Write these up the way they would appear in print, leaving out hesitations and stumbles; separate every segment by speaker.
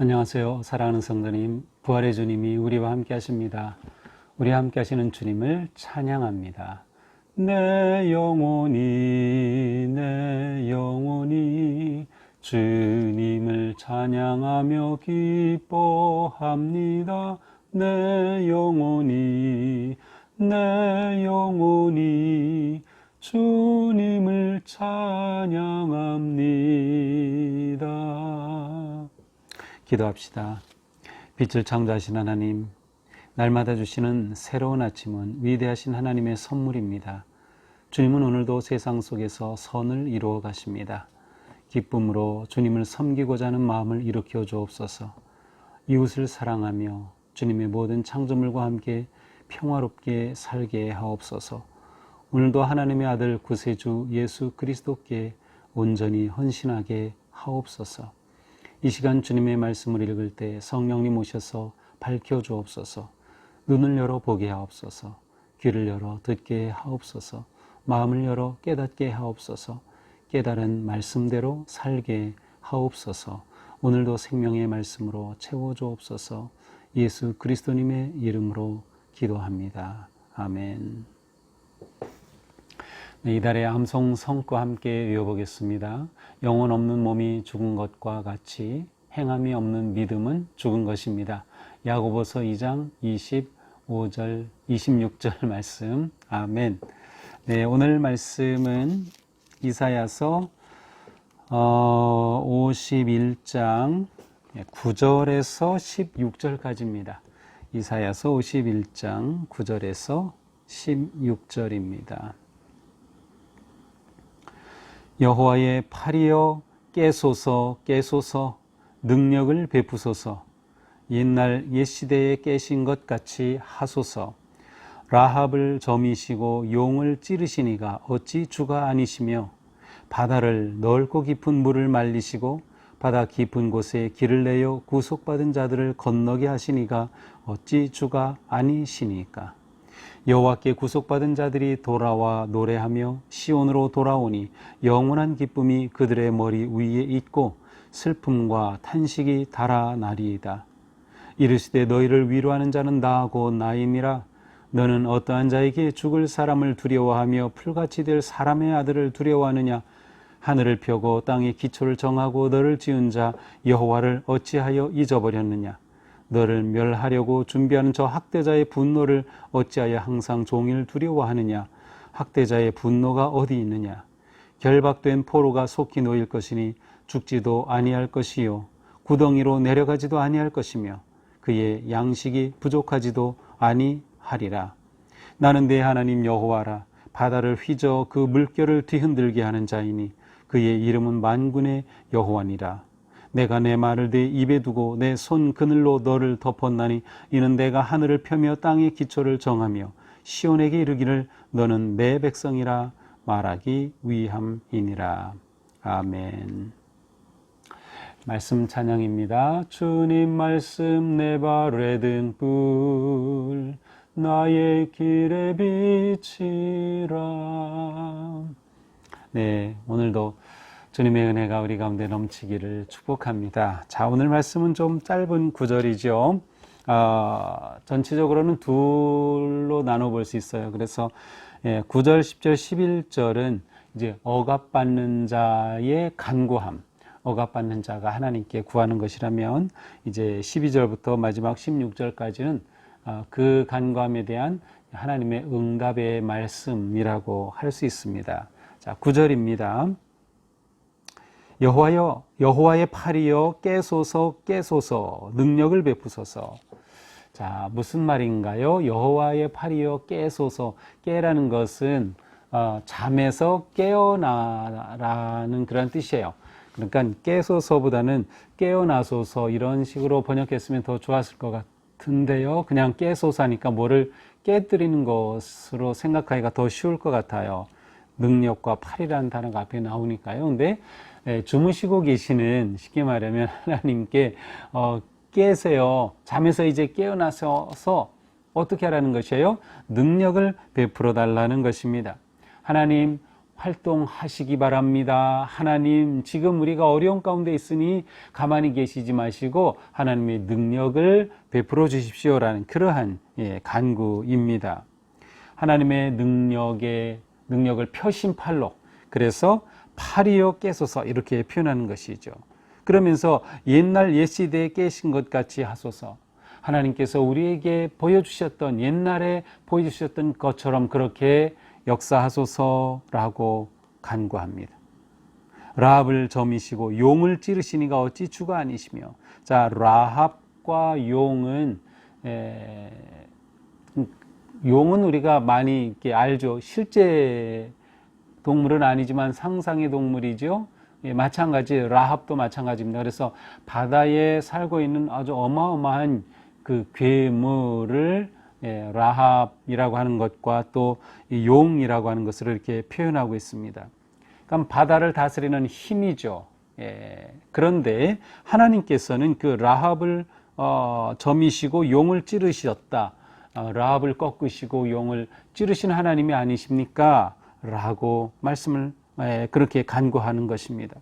Speaker 1: 안녕하세요. 사랑하는 성도님, 부활의 주님이 우리와 함께 하십니다. 우리와 함께 하시는 주님을 찬양합니다. 내 영혼이 주님을 찬양하며 기뻐합니다. 내 영혼이 주님을 찬양합니다. 기도합시다. 빛을 창조하신 하나님, 날마다 주시는 새로운 아침은 위대하신 하나님의 선물입니다. 주님은 오늘도 세상 속에서 선을 이루어 가십니다. 기쁨으로 주님을 섬기고자 하는 마음을 일으켜 주옵소서. 이웃을 사랑하며 주님의 모든 창조물과 함께 평화롭게 살게 하옵소서. 오늘도 하나님의 아들 구세주 예수 그리스도께 온전히 헌신하게 하옵소서. 이 시간 주님의 말씀을 읽을 때 성령님 오셔서 밝혀주옵소서. 눈을 열어 보게 하옵소서. 귀를 열어 듣게 하옵소서. 마음을 열어 깨닫게 하옵소서. 깨달은 말씀대로 살게 하옵소서. 오늘도 생명의 말씀으로 채워주옵소서. 예수 그리스도님의 이름으로 기도합니다. 아멘. 네, 이달의 암송 성과 함께 외워보겠습니다. 영혼 없는 몸이 죽은 것과 같이 행함이 없는 믿음은 죽은 것입니다. 야고보서 2장 25절 26절 말씀. 아멘. 네, 오늘 말씀은 이사야서 51장 9절에서 16절까지입니다. 이사야서 51장 9절에서 16절입니다. 여호와의 팔이여 깨소서 깨소서 능력을 베푸소서. 옛날 옛시대에 깨신 것 같이 하소서. 라합을 점이시고 용을 찌르시니가 어찌 주가 아니시며 바다를 넓고 깊은 물을 말리시고 바다 깊은 곳에 길을 내어 구속받은 자들을 건너게 하시니가 어찌 주가 아니시니까. 여호와께 구속받은 자들이 돌아와 노래하며 시온으로 돌아오니 영원한 기쁨이 그들의 머리 위에 있고 슬픔과 탄식이 달아나리이다. 이르시되 너희를 위로하는 자는 나하고 나이니라. 너는 어떠한 자에게 죽을 사람을 두려워하며 풀같이 될 사람의 아들을 두려워하느냐. 하늘을 펴고 땅의 기초를 정하고 너를 지은 자 여호와를 어찌하여 잊어버렸느냐. 너를 멸하려고 준비하는 저 학대자의 분노를 어찌하여 항상 종일 두려워하느냐. 학대자의 분노가 어디 있느냐. 결박된 포로가 속히 놓일 것이니 죽지도 아니할 것이요 구덩이로 내려가지도 아니할 것이며 그의 양식이 부족하지도 아니하리라. 나는 내 하나님 여호와라. 바다를 휘저 그 물결을 뒤흔들게 하는 자이니 그의 이름은 만군의 여호와니라. 내가 내 말을 내 입에 두고 내 손 그늘로 너를 덮었나니 이는 내가 하늘을 펴며 땅의 기초를 정하며 시온에게 이르기를 너는 내 백성이라 말하기 위함이니라. 아멘. 말씀 찬양입니다. 주님 말씀 내 발에 든 불 나의 길에 비치라. 네, 오늘도 주님의 은혜가 우리 가운데 넘치기를 축복합니다. 자, 오늘 말씀은 좀 짧은 구절이죠. 전체적으로는 둘로 나눠볼 수 있어요. 그래서 9절, 10절, 11절은 이제 억압받는 자의 간구함, 억압받는 자가 하나님께 구하는 것이라면 이제 12절부터 마지막 16절까지는 그 간구함에 대한 하나님의 응답의 말씀이라고 할 수 있습니다. 자, 9절입니다. 여호와여 여호와의 팔이여 깨소서 깨소서 능력을 베푸소서. 자, 무슨 말인가요? 여호와의 팔이여 깨소서. 깨라는 것은 잠에서 깨어나라는 그런 뜻이에요. 그러니까 깨소서보다는 깨어나소서 이런 식으로 번역했으면 더 좋았을 것 같은데요. 그냥 깨소서 하니까 뭐를 깨뜨리는 것으로 생각하기가 더 쉬울 것 같아요. 능력과 팔이라는 단어가 앞에 나오니까요. 근데 주무시고 계시는, 쉽게 말하면 하나님께 깨세요. 잠에서 이제 깨어나셔서 어떻게 하라는 것이에요? 능력을 베풀어 달라는 것입니다. 하나님 활동하시기 바랍니다. 하나님, 지금 우리가 어려운 가운데 있으니 가만히 계시지 마시고 하나님의 능력을 베풀어 주십시오라는 그러한 간구입니다. 하나님의 능력을 펴신 팔로, 그래서 팔이여 깨소서 이렇게 표현하는 것이죠. 그러면서 옛날 옛시대에 깨신 것 같이 하소서. 하나님께서 우리에게 보여주셨던, 옛날에 보여주셨던 것처럼 그렇게 역사하소서라고 간구합니다. 라합을 점이시고 용을 찌르시니가 어찌 주가 아니시며. 자, 라합과 용은 우리가 많이 이렇게 알죠. 실제 동물은 아니지만 상상의 동물이죠. 마찬가지, 라합도 마찬가지입니다. 그래서 바다에 살고 있는 아주 어마어마한 그 괴물을 라합이라고 하는 것과 또 용이라고 하는 것을 이렇게 표현하고 있습니다. 그럼 바다를 다스리는 힘이죠. 그런데 하나님께서는 그 라합을 점이시고 용을 찌르셨다. 라합을 꺾으시고 용을 찌르신 하나님이 아니십니까? 라고 말씀을 그렇게 간구하는 것입니다.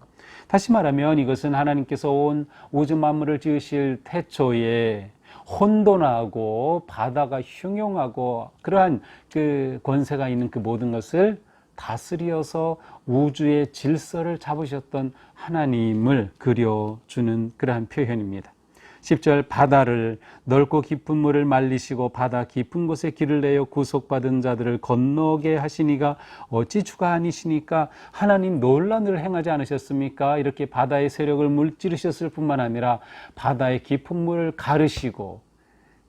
Speaker 1: 다시 말하면 이것은 하나님께서 온 우주 만물을 지으실 태초에 혼돈하고 바다가 흉용하고 그러한 그 권세가 있는 그 모든 것을 다스려서 우주의 질서를 잡으셨던 하나님을 그려주는 그러한 표현입니다. 10절, 바다를 넓고 깊은 물을 말리시고 바다 깊은 곳에 길을 내어 구속받은 자들을 건너게 하시니가 어찌 주가 아니시니까. 하나님 논란을 행하지 않으셨습니까? 이렇게 바다의 세력을 물찌르셨을 뿐만 아니라 바다의 깊은 물을 가르시고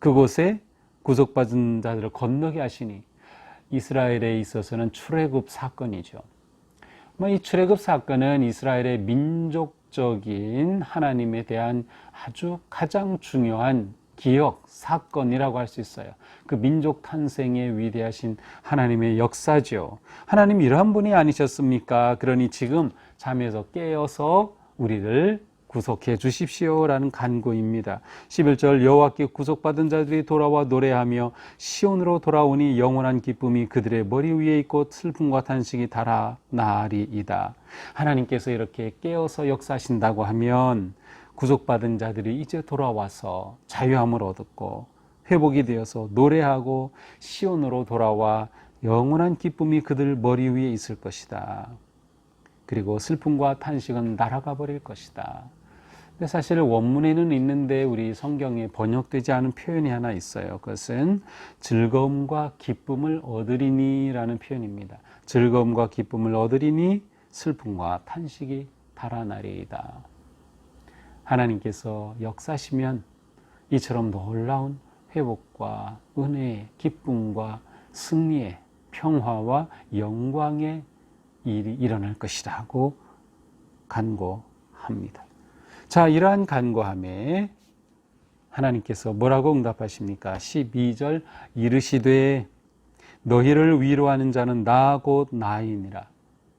Speaker 1: 그곳에 구속받은 자들을 건너게 하시니, 이스라엘에 있어서는 출애굽 사건이죠. 이 출애굽 사건은 이스라엘의 민족적인 하나님에 대한 아주 가장 중요한 기억 사건이라고 할 수 있어요. 그 민족 탄생의 위대하신 하나님의 역사죠. 하나님 이러한 분이 아니셨습니까? 그러니 지금 잠에서 깨어서 우리를 구속해 주십시오라는 간구입니다. 11절, 여호와께 구속받은 자들이 돌아와 노래하며 시온으로 돌아오니 영원한 기쁨이 그들의 머리 위에 있고 슬픔과 탄식이 달아나리이다. 하나님께서 이렇게 깨어서 역사하신다고 하면 구속받은 자들이 이제 돌아와서 자유함을 얻었고 회복이 되어서 노래하고 시온으로 돌아와 영원한 기쁨이 그들 머리 위에 있을 것이다. 그리고 슬픔과 탄식은 날아가 버릴 것이다. 근데 사실 원문에는 있는데 우리 성경에 번역되지 않은 표현이 하나 있어요. 그것은 즐거움과 기쁨을 얻으리니 라는 표현입니다. 즐거움과 기쁨을 얻으리니 슬픔과 탄식이 달아나리이다. 하나님께서 역사시면 이처럼 놀라운 회복과 은혜의 기쁨과 승리의 평화와 영광의 일이 일어날 것이다 하고 간구합니다. 자, 이러한 간구함에 하나님께서 뭐라고 응답하십니까? 12절, 이르시되 너희를 위로하는 자는 나 곧 나이니라.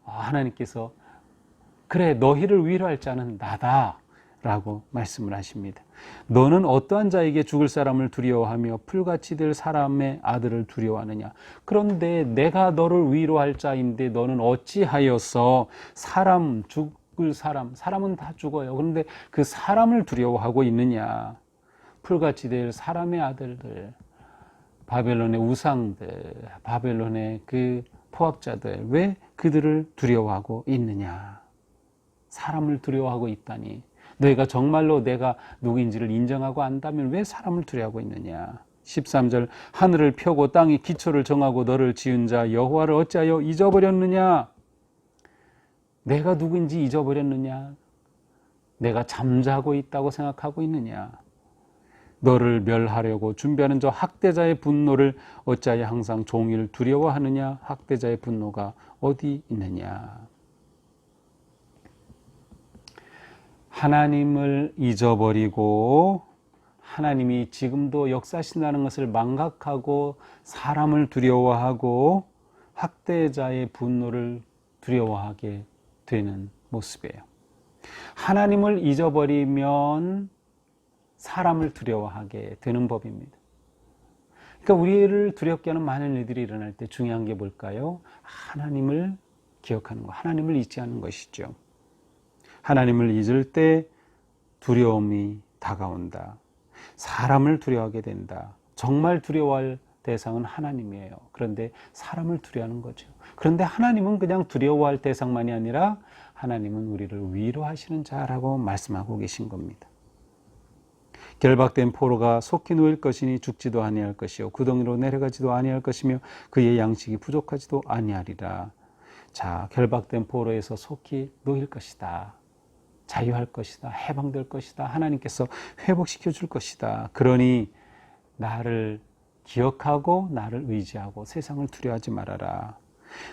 Speaker 1: 하나님께서 그래, 너희를 위로할 자는 나다 라고 말씀을 하십니다. 너는 어떠한 자에게 죽을 사람을 두려워하며 풀같이 될 사람의 아들을 두려워하느냐. 그런데 내가 너를 위로할 자인데 너는 어찌하여서 죽을 사람은 다 죽어요. 그런데 그 사람을 두려워하고 있느냐. 풀같이 될 사람의 아들들, 바벨론의 우상들, 바벨론의 그 포악자들, 왜 그들을 두려워하고 있느냐. 사람을 두려워하고 있다니. 너희가 정말로 내가 누구인지를 인정하고 안다면 왜 사람을 두려워하고 있느냐. 13절, 하늘을 펴고 땅이 기초를 정하고 너를 지은 자 여호와를 어찌하여 잊어버렸느냐. 내가 누구인지 잊어버렸느냐. 내가 잠자고 있다고 생각하고 있느냐. 너를 멸하려고 준비하는 저 학대자의 분노를 어찌하여 항상 종일 두려워하느냐. 학대자의 분노가 어디 있느냐. 하나님을 잊어버리고 하나님이 지금도 역사하신다는 것을 망각하고 사람을 두려워하고 학대자의 분노를 두려워하게 되는 모습이에요. 하나님을 잊어버리면 사람을 두려워하게 되는 법입니다. 그러니까 우리를 두렵게 하는 많은 일들이 일어날 때 중요한 게 뭘까요? 하나님을 기억하는 것, 하나님을 잊지 않는 것이죠. 하나님을 잊을 때 두려움이 다가온다. 사람을 두려워하게 된다. 정말 두려워할 대상은 하나님이에요. 그런데 사람을 두려워하는 거죠. 그런데 하나님은 그냥 두려워할 대상만이 아니라 하나님은 우리를 위로하시는 자라고 말씀하고 계신 겁니다. 결박된 포로가 속히 누일 것이니 죽지도 아니할 것이요 구덩이로 내려가지도 아니할 것이며 그의 양식이 부족하지도 아니하리라. 자, 결박된 포로에서 속히 놓일 것이다. 자유할 것이다. 해방될 것이다. 하나님께서 회복시켜 줄 것이다. 그러니 나를 기억하고 나를 의지하고 세상을 두려워하지 말아라.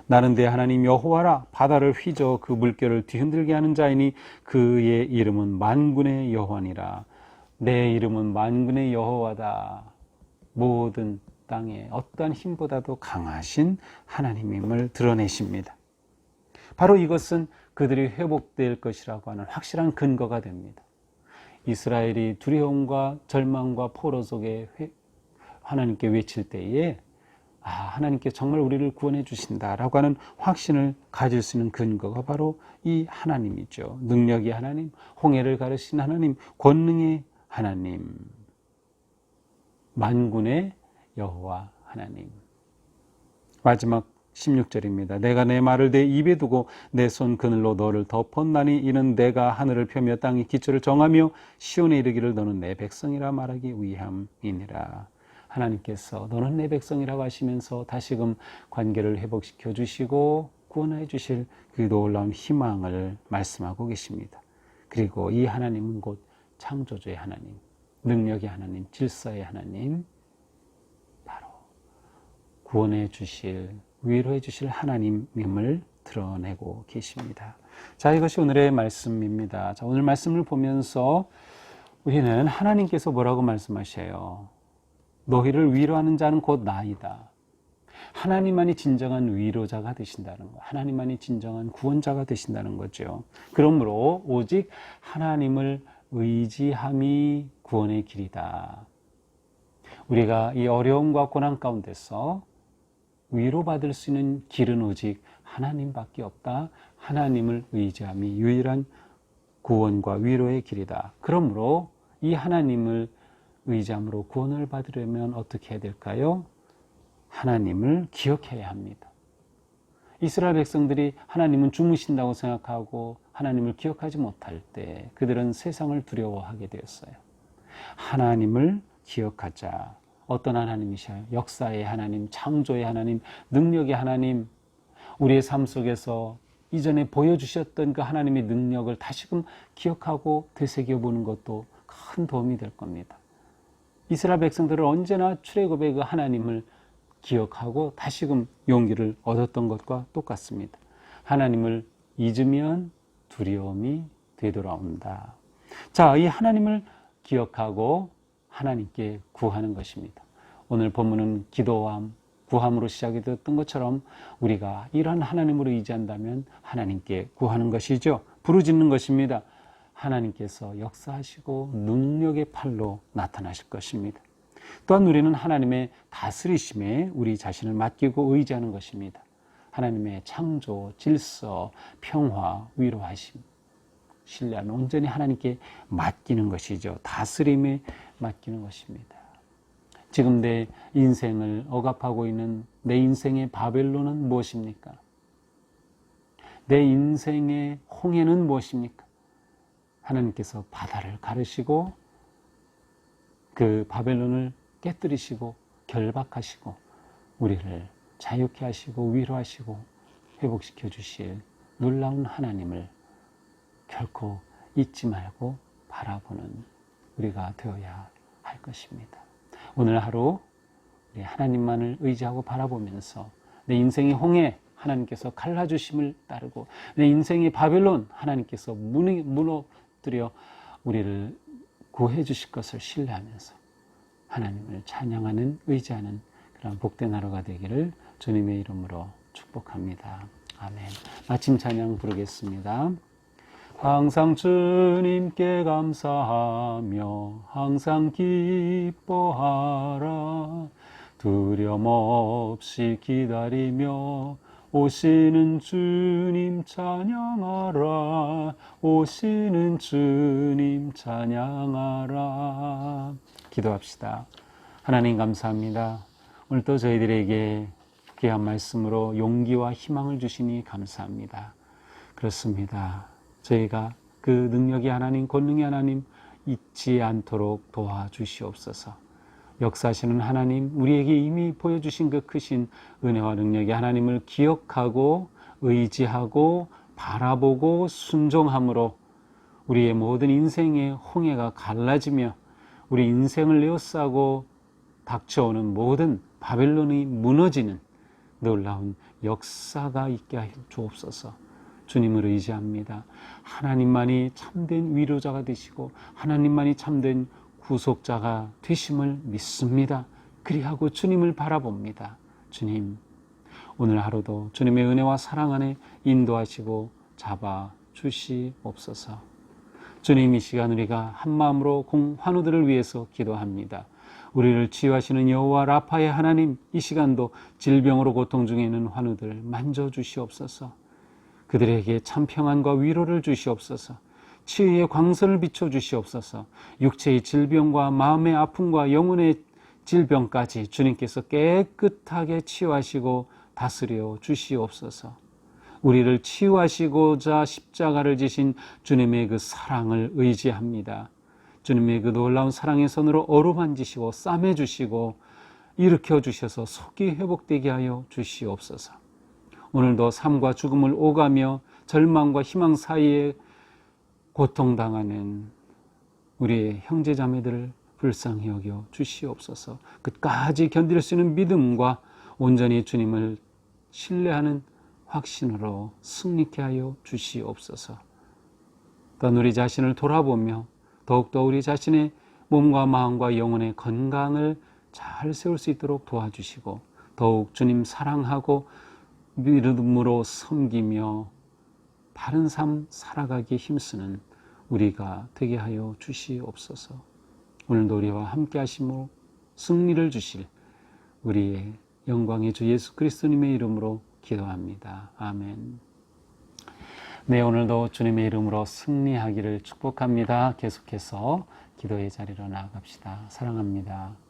Speaker 1: 나는 내 하나님 여호와라. 바다를 휘저 그 물결을 뒤흔들게 하는 자이니 그의 이름은 만군의 여호와니라. 내 이름은 만군의 여호와다. 모든 땅에 어떠한 힘보다도 강하신 하나님임을 드러내십니다. 바로 이것은 그들이 회복될 것이라고 하는 확실한 근거가 됩니다. 이스라엘이 두려움과 절망과 포로 속에 하나님께 외칠 때에 하나님께 정말 우리를 구원해 주신다라고 하는 확신을 가질 수 있는 근거가 바로 이 하나님이죠. 능력의 하나님, 홍해를 가르신 하나님, 권능의 하나님, 만군의 여호와 하나님. 마지막 16절입니다. 내가 내 말을 내 입에 두고 내 손 그늘로 너를 덮었나니 이는 내가 하늘을 펴며 땅의 기초를 정하며 시온에 이르기를 너는 내 백성이라 말하기 위함이니라. 하나님께서 너는 내 백성이라고 하시면서 다시금 관계를 회복시켜 주시고 구원해 주실 그 놀라운 희망을 말씀하고 계십니다. 그리고 이 하나님은 곧 창조주의 하나님, 능력의 하나님, 질서의 하나님, 바로 구원해 주실, 위로해 주실 하나님임을 드러내고 계십니다. 자, 이것이 오늘의 말씀입니다. 자, 오늘 말씀을 보면서 우리는 하나님께서 뭐라고 말씀하셔요? 너희를 위로하는 자는 곧 나이다. 하나님만이 진정한 위로자가 되신다는 것, 하나님만이 진정한 구원자가 되신다는 거죠. 그러므로 오직 하나님을 의지함이 구원의 길이다. 우리가 이 어려움과 고난 가운데서 위로받을 수 있는 길은 오직 하나님밖에 없다. 하나님을 의지함이 유일한 구원과 위로의 길이다. 그러므로 이 하나님을 의지함으로 구원을 받으려면 어떻게 해야 될까요? 하나님을 기억해야 합니다. 이스라엘 백성들이 하나님은 주무신다고 생각하고 하나님을 기억하지 못할 때 그들은 세상을 두려워하게 되었어요. 하나님을 기억하자. 어떤 하나님이셔요? 역사의 하나님, 창조의 하나님, 능력의 하나님, 우리의 삶 속에서 이전에 보여주셨던 그 하나님의 능력을 다시금 기억하고 되새겨보는 것도 큰 도움이 될 겁니다. 이스라엘 백성들은 언제나 출애굽의 그 하나님을 기억하고 다시금 용기를 얻었던 것과 똑같습니다. 하나님을 잊으면 두려움이 되돌아온다. 자, 이 하나님을 기억하고 하나님께 구하는 것입니다. 오늘 본문은 기도함, 구함으로 시작이 되었던 것처럼 우리가 이런 하나님으로 의지한다면 하나님께 구하는 것이죠. 부르짖는 것입니다. 하나님께서 역사하시고 능력의 팔로 나타나실 것입니다. 또한 우리는 하나님의 다스리심에 우리 자신을 맡기고 의지하는 것입니다. 하나님의 창조, 질서, 평화, 위로하심, 신뢰하면 온전히 하나님께 맡기는 것이죠. 다스림에 맡기는 것입니다. 지금 내 인생을 억압하고 있는 내 인생의 바벨론은 무엇입니까? 내 인생의 홍해는 무엇입니까? 하나님께서 바다를 가르시고 그 바벨론을 깨뜨리시고 결박하시고 우리를 자유케 하시고 위로하시고 회복시켜 주실 놀라운 하나님을 결코 잊지 말고 바라보는 우리가 되어야 할 것입니다. 오늘 하루 우리 하나님만을 의지하고 바라보면서 내 인생의 홍해 하나님께서 갈라주심을 따르고 내 인생의 바벨론 하나님께서 무너뜨려 우리를 구해 주실 것을 신뢰하면서 하나님을 찬양하는 의지하는 그런 복된 하루가 되기를 주님의 이름으로 축복합니다. 아멘. 아침 찬양 부르겠습니다. 항상 주님께 감사하며 항상 기뻐하라. 두려움 없이 기다리며 오시는 주님 찬양하라. 오시는 주님 찬양하라. 기도합시다. 하나님 감사합니다. 오늘도 저희들에게 귀한 말씀으로 용기와 희망을 주시니 감사합니다. 그렇습니다. 저희가 그 능력이 하나님, 권능이 하나님 잊지 않도록 도와주시옵소서. 역사하시는 하나님, 우리에게 이미 보여주신 그 크신 은혜와 능력이 하나님을 기억하고 의지하고 바라보고 순종함으로 우리의 모든 인생의 홍해가 갈라지며 우리 인생을 에워싸고 닥쳐오는 모든 바벨론이 무너지는 놀라운 역사가 있게 하여 주옵소서. 주님을 의지합니다. 하나님만이 참된 위로자가 되시고 하나님만이 참된 구속자가 되심을 믿습니다. 그리하고 주님을 바라봅니다. 주님, 오늘 하루도 주님의 은혜와 사랑 안에 인도하시고 잡아 주시옵소서. 주님, 이 시간 우리가 한마음으로 환우들을 위해서 기도합니다. 우리를 치유하시는 여호와 라파의 하나님, 이 시간도 질병으로 고통 중에 있는 환우들 만져주시옵소서. 그들에게 참 평안과 위로를 주시옵소서. 치유의 광선을 비춰주시옵소서. 육체의 질병과 마음의 아픔과 영혼의 질병까지 주님께서 깨끗하게 치유하시고 다스려 주시옵소서. 우리를 치유하시고자 십자가를 지신 주님의 그 사랑을 의지합니다. 주님의 그 놀라운 사랑의 손으로 어루만지시고 싸매주시고 일으켜주셔서 속이 회복되게 하여 주시옵소서. 오늘도 삶과 죽음을 오가며 절망과 희망 사이에 고통당하는 우리의 형제자매들을 불쌍히 여겨 주시옵소서. 끝까지 견딜 수 있는 믿음과 온전히 주님을 신뢰하는 확신으로 승리케 하여 주시옵소서. 또한 우리 자신을 돌아보며 더욱더 우리 자신의 몸과 마음과 영혼의 건강을 잘 세울 수 있도록 도와주시고 더욱 주님 사랑하고 믿음으로 섬기며 바른 삶 살아가기에 힘쓰는 우리가 되게 하여 주시옵소서. 오늘도 우리와 함께 하심으로 승리를 주실 우리의 영광의 주 예수 그리스도님의 이름으로 기도합니다. 아멘. 네, 오늘도 주님의 이름으로 승리하기를 축복합니다. 계속해서 기도의 자리로 나아갑시다. 사랑합니다.